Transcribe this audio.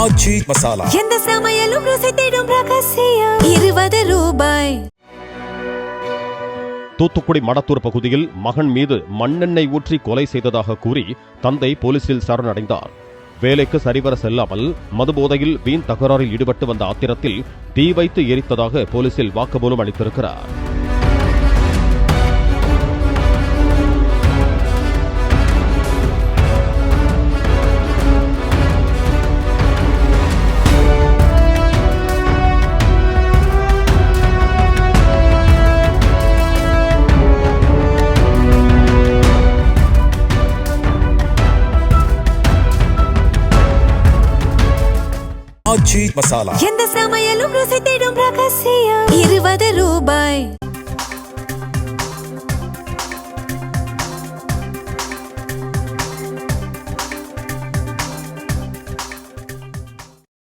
ஆச்சி மசாலா எந்த சமையலும் ருசி தேடும் ரகசியம் 20 ரூபாய். தூத்துக்குடி மடத்தூர் பகுதியில் மகன் மீது மண்ணெண்ணெய் ஊற்றி கொலை செய்ததாக கூறி தந்தை போலீசில் சரணடைந்தார். வேலைக்கு சரிவர செல்லாமல் மதுபோதையில் வீண் தகராறில் ஈடுபட்டு வந்த ஆத்திரத்தில் தீ வைத்து எரித்ததாக போலீசில் வாக்குமூலம் அளித்திருக்கிறார். ஆச்சி மசாலா எந்த சமையலும் ருசி தேடும் ரகசியம் 20 ரூபாய்.